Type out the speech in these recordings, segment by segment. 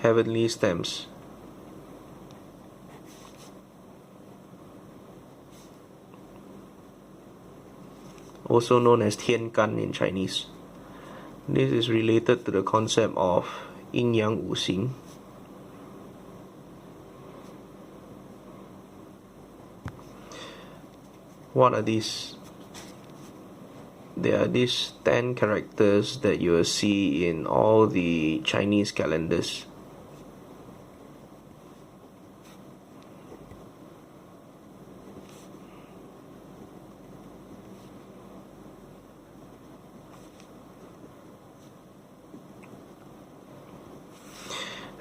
heavenly stems. Also known as 天干 in Chinese. This is related to the concept of 阴阳五行. What are these? There are these 10 characters that you will see in all the Chinese calendars.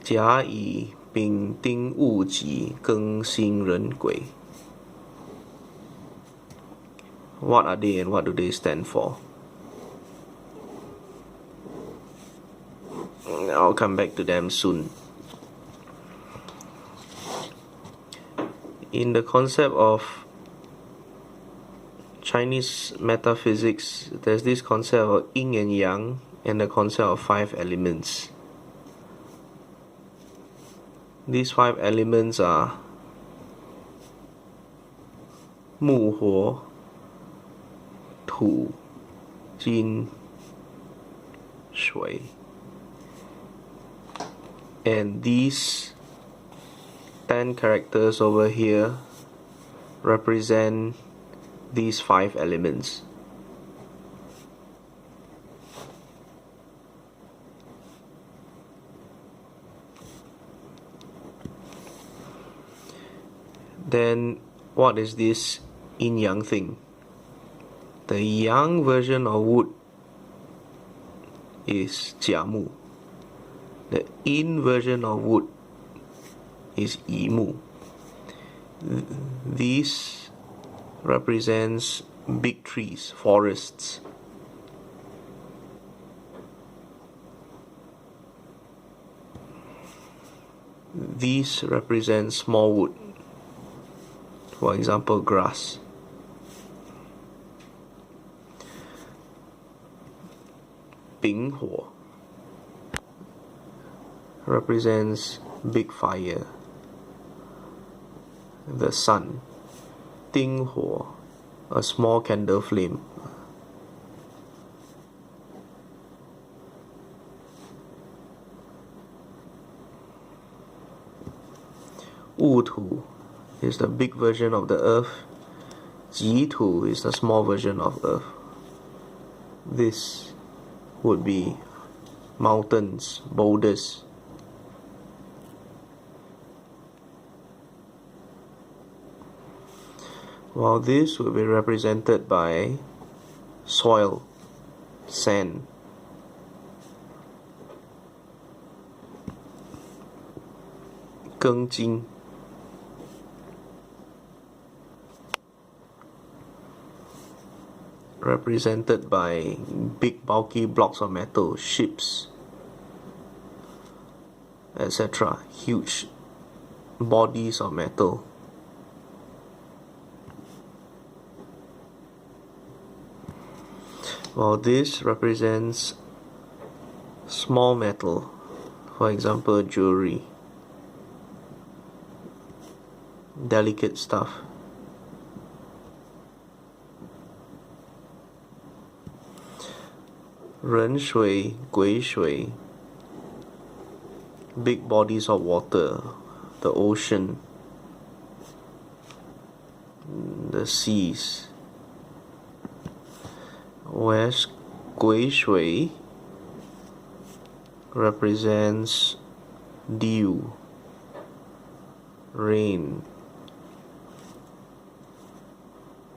Jia Yi Bing Ding Wu Ji Geng Xing Ren Gui. What are they and what do they stand for? I'll come back to them soon. In the concept of Chinese metaphysics, there's this concept of yin and yang and the concept of 5 elements. These 5 elements are 木火土金水, and these 10 characters over here represent these 5 elements. Then what is this yin-yang thing? The yang version of wood is jiamu. The yin version of wood is yimu. These represents big trees, forests. These represent small wood. For example, grass. Bing Huo represents big fire, the sun. Ding Huo, a small candle flame. Wu Tu is the big version of the earth. Ji Tu is the small version of earth. This would be mountains, boulders. While this will be represented by soil, sand. Geng Jing. Represented by big bulky blocks of metal, ships, etc. Huge bodies of metal. While this represents small metal, for example jewelry, delicate stuff. Ren Shui, Gui Shui, big bodies of water, the ocean, the seas. Whereas Gui Shui represents dew, rain,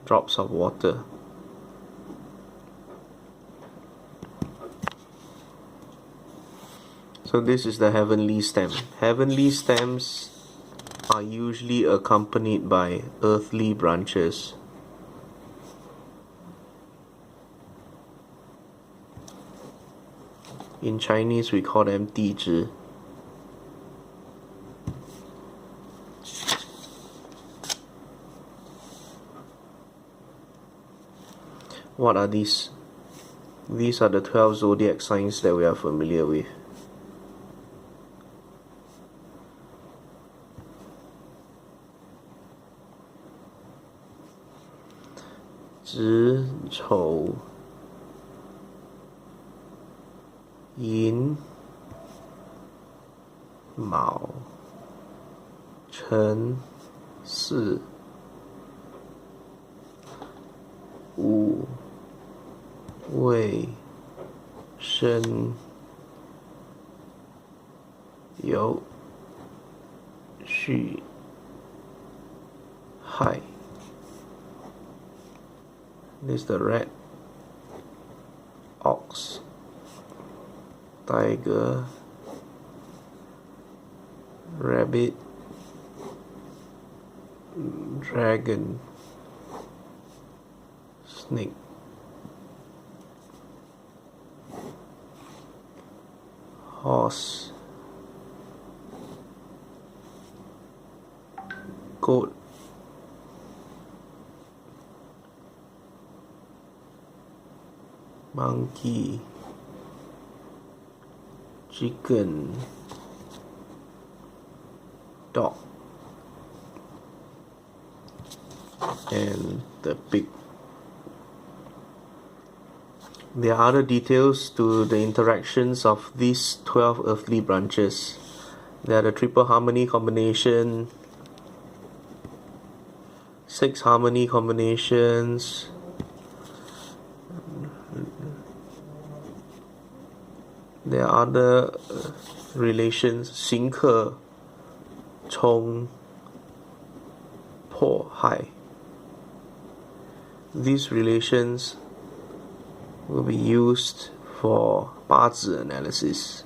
drops of water. So this is the heavenly stem. Heavenly stems are usually accompanied by earthly branches. In Chinese we call them 地支. What are these? These are the 12 zodiac signs that we are familiar with. 子丑寅卯辰巳午未申酉戌亥。This is the rat, ox, tiger, rabbit, dragon, snake, horse, goat, monkey, chicken, dog, and the pig. There are other details to the interactions of these 12 earthly branches. There are the triple harmony combination, 6 harmony combinations, there are other relations, 行克、冲、破、害. These relations will be used for 八字 analysis.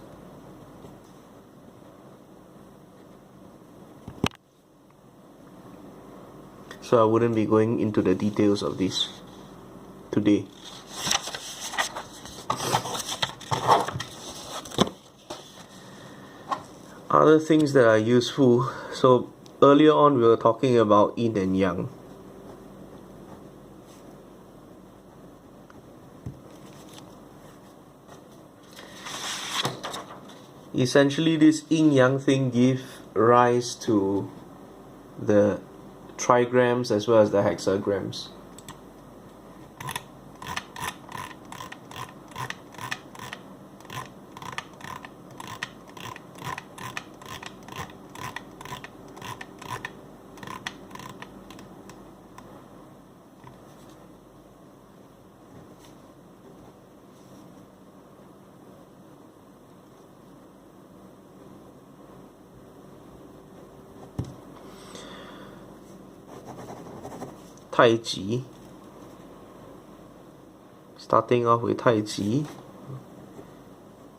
So I wouldn't be going into the details of this today. Other things that are useful. So earlier on we were talking about yin and yang. Essentially, this yin-yang thing gives rise to the trigrams as well as the hexagrams. Tai Chi. Starting off with Tai Chi,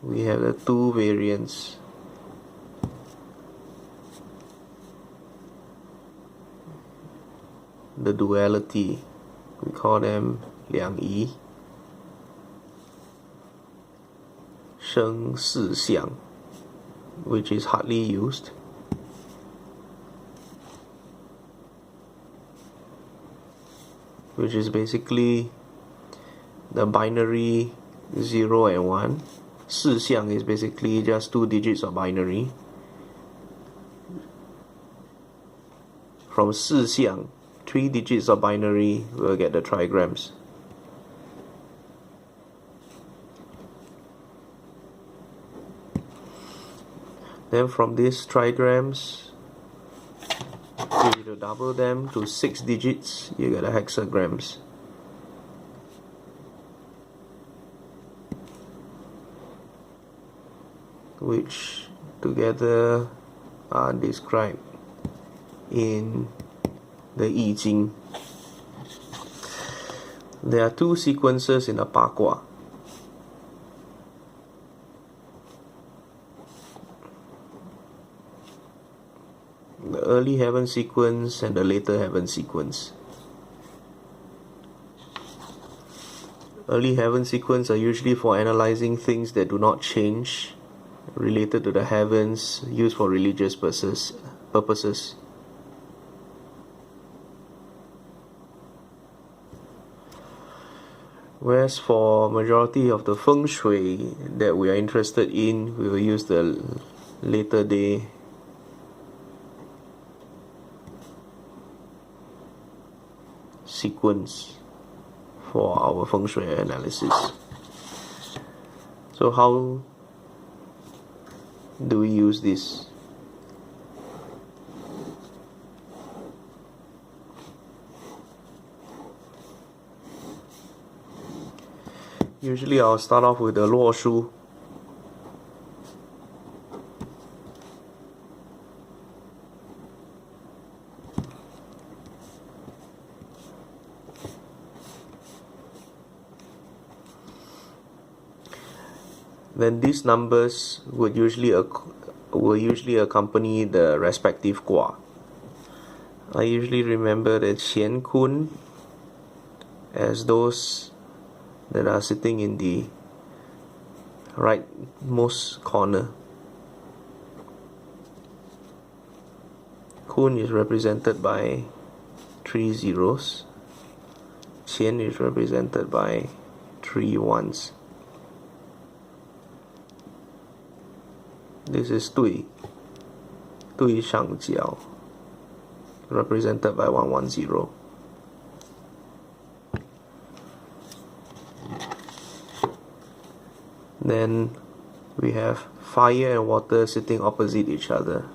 we have the two variants. The duality, we call them 两仪, 生四象, which is hardly used. Which is basically the binary 0 and 1. 四象 is basically just 2 digits of binary. From 四象, 3 digits of binary, we'll get the trigrams. Then from these trigrams, if you double them to 6 digits, you get the hexagrams. Which together are described in the I Ching. There are 2 sequences in the Pa Gua. The early heaven sequence and the later heaven sequence. Early heaven sequence are usually for analyzing things that do not change, related to the heavens, used for religious purposes. Whereas for majority of the feng shui that we are interested in, we will use the later day sequence for our feng shui analysis. So how do we use this? Usually I'll start off with the 洛书. Then these numbers would usually accompany the respective gua. I usually remember the Qian Kun as those that are sitting in the rightmost corner. Kun is represented by 3 zeros. Qian is represented by 3 ones. This is Dui Shangjiao, represented by 110. Then we have fire and water sitting opposite each other.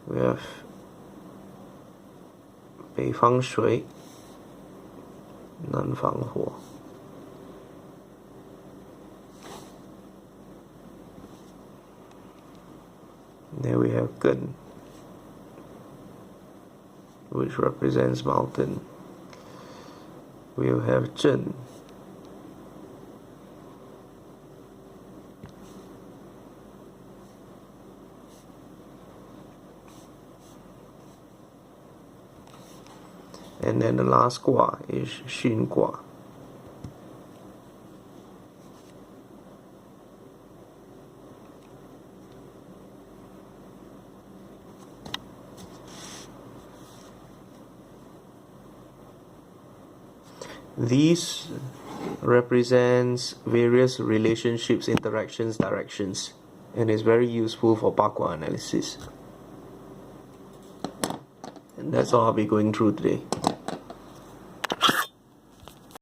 We have 北方水 南方火. Then we have Gun, which represents mountain. We'll have Zhen, and then the last gua is Xin Gua. These represents various relationships, interactions, directions, and is very useful for Bakwa analysis. And that's all I'll be going through today.